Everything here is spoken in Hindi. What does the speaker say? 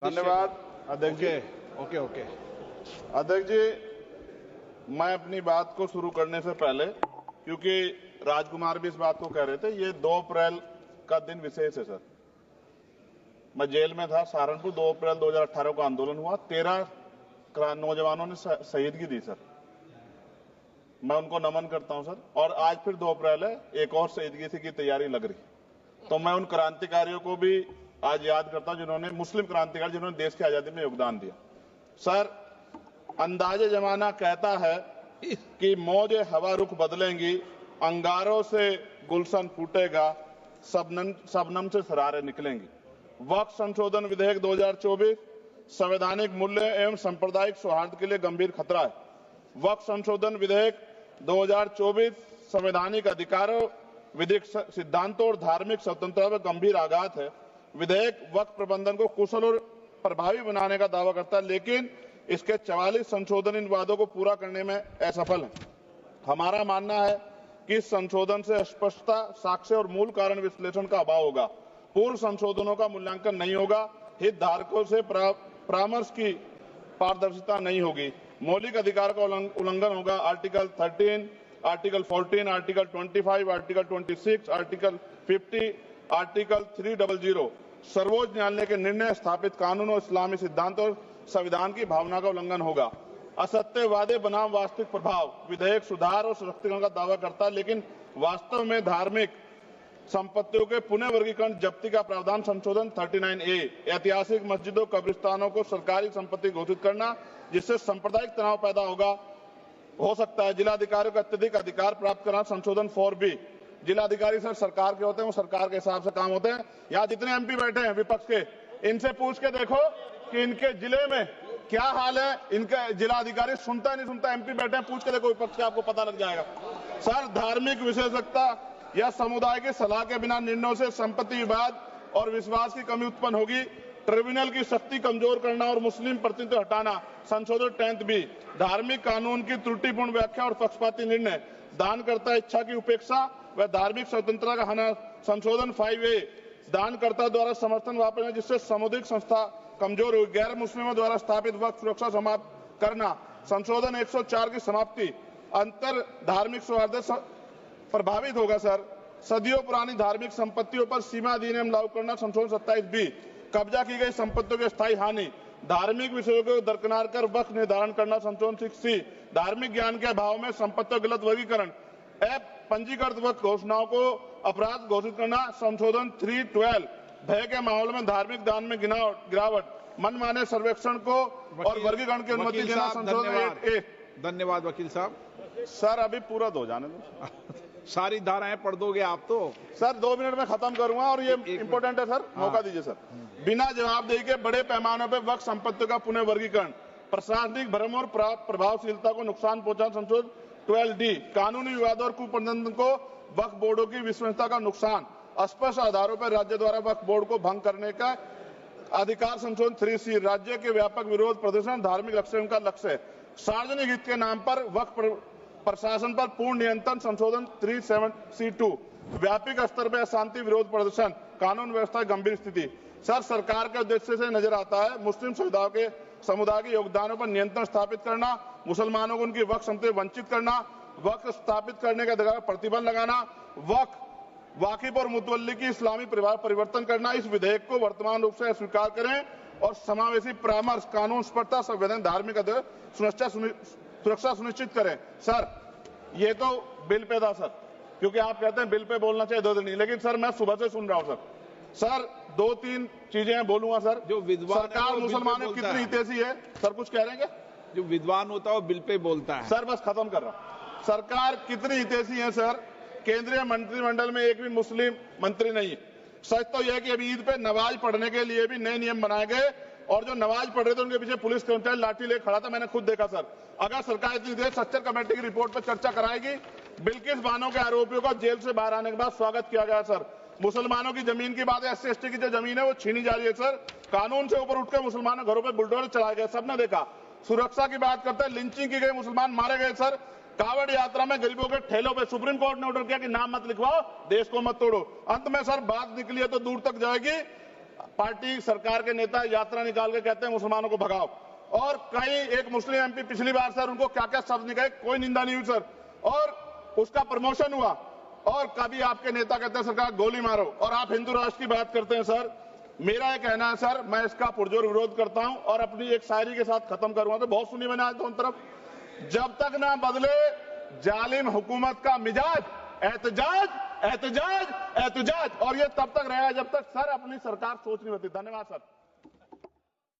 धन्यवाद अध्यक्ष जी। ओके। अध्यक्ष जी, मैं अपनी बात को शुरू करने से पहले, क्योंकि राजकुमार भी इस बात को कह रहे थे, ये 2 अप्रैल का दिन विशेष है सर। मैं जेल में था सहारनपुर, 2 अप्रैल 2018 को आंदोलन हुआ, 13 नौजवानों ने शहीदगी दी सर। मैं उनको नमन करता हूं सर। और आज फिर 2 अप्रैल है, एक और शहीदगी की तैयारी लग रही। तो मैं उन क्रांतिकारियों को भी आज याद करता हूं जिन्होंने, मुस्लिम क्रांतिकारी जिन्होंने देश की आजादी में योगदान दिया। सर, अंदाजे जमाना कहता है कि मौजे हवा रुख बदलेंगी, अंगारों से गुलशन फूटेगा, शबनम से सरारे निकलेंगी। वक्फ संशोधन विधेयक 2024 संवैधानिक मूल्य एवं सांप्रदायिक सौहार्द के लिए गंभीर खतरा है। वक्फ संशोधन विधेयक 2024 संवैधानिक अधिकारों, विधिक सिद्धांतों और धार्मिक स्वतंत्रता पर गंभीर आघात है। विधेयक वक्फ प्रबंधन को कुशल और प्रभावी बनाने का दावा करता है, लेकिन इसके 44 संशोधन इन वादों को पूरा करने में असफल है। हमारा मानना है कि इस संशोधन से स्पष्टता, साक्ष्य और मूल कारण विश्लेषण का अभाव होगा। पूर्व संशोधनों का मूल्यांकन नहीं होगा, हितधारकों से परामर्श की पारदर्शिता नहीं होगी, मौलिक अधिकार का उल्लंघन होगा। Article 13, article 14, article 25, article 26, article 50, article 300 सर्वोच्च न्यायालय के निर्णय, स्थापित कानून और इस्लामी सिद्धांत और संविधान की भावना का उल्लंघन होगा। असत्य वादे बनाम वास्तविक प्रभाव, विधेयक सुधार और सशक्तिकरण का दावा करता है, लेकिन वास्तव में धार्मिक संपत्तियों के पुनः वर्गीकरण जब्ती का प्रावधान संशोधन 39A, ऐतिहासिक मस्जिदों, कब्रिस्तानों को सरकारी संपत्ति घोषित करना, जिससे सांप्रदायिक तनाव पैदा हो सकता है। जिलाधिकारियों को अत्यधिक अधिकार प्राप्त करना, संशोधन 4B। जिलाधिकारी सर सरकार के होते हैं, वो सरकार के हिसाब से काम होते हैं। यहाँ जितने MP बैठे हैं विपक्ष के, इनसे पूछ के देखो कि इनके जिले में क्या हाल है। इनका जिलाधिकारी सुनता नहीं सुनता, MP बैठे हैं, पूछ के देखो विपक्ष के, आपको पता लग जाएगा। सर, धार्मिक विशेषज्ञता या समुदाय की सलाह के बिना निर्णयों से संपत्ति विवाद और विश्वास की कमी उत्पन्न होगी। ट्रिब्यूनल की शक्ति कमजोर करना और मुस्लिम प्रतिनिधित्व हटाना, संशोधन 10B। धार्मिक कानून की त्रुटिपूर्ण व्याख्या और पक्षपाती निर्णय, दानकर्ता इच्छा की उपेक्षा व धार्मिक स्वतंत्रता का हनन, संशोधन 5A। दानकर्ता द्वारा समर्थन वापस लेना, जिससे सामुदायिक संस्था कमजोर हुई। गैर मुस्लिमों द्वारा स्थापित वक्फ सुरक्षा समाप्त करना, संशोधन 104 की समाप्ति। अंतर धार्मिक सौहार्द प्रभावित होगा सर। सदियों पुरानी धार्मिक संपत्तियों पर सीमा अधिनियम लागू करना, संशोधन 27B। कब्जा की गई संपत्तियों की स्थायी हानि, धार्मिक विषयों को दरकिनार कर वक्फ निर्धारण करना, संशोधन 6C। धार्मिक ज्ञान के अभाव में संपत्तियों गलत वर्गीकरण, पंजीकृत वक्फ घोषणाओं को अपराध घोषित करना, संशोधन 312। भय के माहौल में धार्मिक दान में गिरावट, मनमाने सर्वेक्षण को और वर्गीकरण की अनुमति देना, संशोधन 8A। धन्यवाद वकील साहब। सर, अभी पूरा दो जाने दो। सारी धाराएं पढ़ दोगे आप तो? सर, 2 मिनट में खत्म करूंगा और ये इंपॉर्टेंट है सर, मौका दीजिए सर। बिना जवाबदेही के बड़े पैमाने पर वक्फ संपत्तियों का पुनः वर्गीकरण, प्रशासनिक भ्रम और प्रभावशीलता को नुकसान पहुंचाना, संशोधन 12D। कानूनी विवाद और कुप्रबंधन को वक्फ बोर्डों की विश्वसनीयता का नुकसान, अस्पष्ट आधारों पर राज्य द्वारा वक्फ बोर्ड को भंग करने का अधिकार, संशोधन 3C। राज्य के व्यापक विरोध प्रदर्शन धार्मिक लक्ष्य का लक्ष्य, सार्वजनिक हित के नाम पर वक्फ प्रशासन पर पूर्ण नियंत्रण, संशोधन 37C2। व्यापक स्तर पर अशांति विरोध प्रदर्शन, कानून व्यवस्था की गंभीर स्थिति। सर, सरकार के उद्देश्य से नजर आता है मुस्लिम समुदाय के योगदानों पर नियंत्रण स्थापित करना, मुसलमानों को उनकी वक्फ संपत्ति वंचित करना, वक्फ स्थापित करने के अधिकार पर प्रतिबंध लगाना, वाकिफ और मुतवल्ली की इस्लामी परिवर्तन करना। इस विधेयक को वर्तमान रूप से स्वीकार करें और समावेशी परामर्श, कानून स्पष्टता, संवैधानिक धार्मिक सुरक्षा सुनिश्चित करें। सर, ये तो बिल पे था सर, क्योंकि आप कहते हैं बिल पे बोलना चाहिए 2 दिन नहीं, लेकिन सर मैं सुबह से सुन रहा हूं सर 2-3 चीजें बोलूंगा सर। जो विद्वान सरकार मुसलमानों की कितनी हितैषी है सर, कुछ कह रहे हैं क्या? जो विद्वान होता है वो बिल पे बोलता है। सर, बस खत्म कर रहा हूं। सरकार कितनी हितैषी है सर? केंद्रीय मंत्रिमंडल में एक भी मुस्लिम मंत्री नहीं है। सच तो यह है कि अभी ईद पे नमाज पढ़ने के लिए भी नए नियम बनाए गए और जो नमाज पढ़ रहे थे उनके पीछे पुलिस कर्मचारी लाठी लेकर खड़ा था, मैंने खुद देखा सर। अगर सरकार इतनी देर सच्चर कमेटी की रिपोर्ट पर चर्चा कराएगी, बिल्किस बानो के आरोपियों का जेल से बाहर आने के बाद स्वागत किया गया सर। मुसलमानों की जमीन की बात है, SC/ST की जो जमीन है वो छीनी जा रही है सर। कानून से ऊपर उठकर मुसलमानों घरों पर बुलडोजर चलाए गए, सबने देखा। सुरक्षा की बात करते हैं, लिंचिंग की गई, मुसलमान मारे गए सर। कावड़ यात्रा में गरीबों के ठेलों पे सुप्रीम कोर्ट ने ऑर्डर किया कि नाम मत लिखवाओ, देश को मत तोड़ो। अंत में सर बात निकली है तो दूर तक जाएगी। पार्टी सरकार के नेता यात्रा निकाल के कहते हैं मुसलमानों को भगाओ, और कई एक मुस्लिम एमपी पिछली बार सर उनको क्या क्या शब्द निकाले, कोई निंदा नहीं हुई सर, और उसका प्रमोशन हुआ। और कभी आपके नेता कहते हैं सरकार गोली मारो, और आप हिंदू राष्ट्र की बात करते हैं सर। मेरा यह कहना है सर, मैं इसका पुरजोर विरोध करता हूं और अपनी एक शायरी के साथ खत्म करूंगा। तो बहुत सुनी मैंने आज दोनों तरफ, जब तक ना बदले जालिम हुकूमत का मिजाज, एहतजाज एहतजाज एहतजाज, और ये तब तक रहेगा जब तक सर अपनी सरकार सोच नहीं होती। धन्यवाद सर।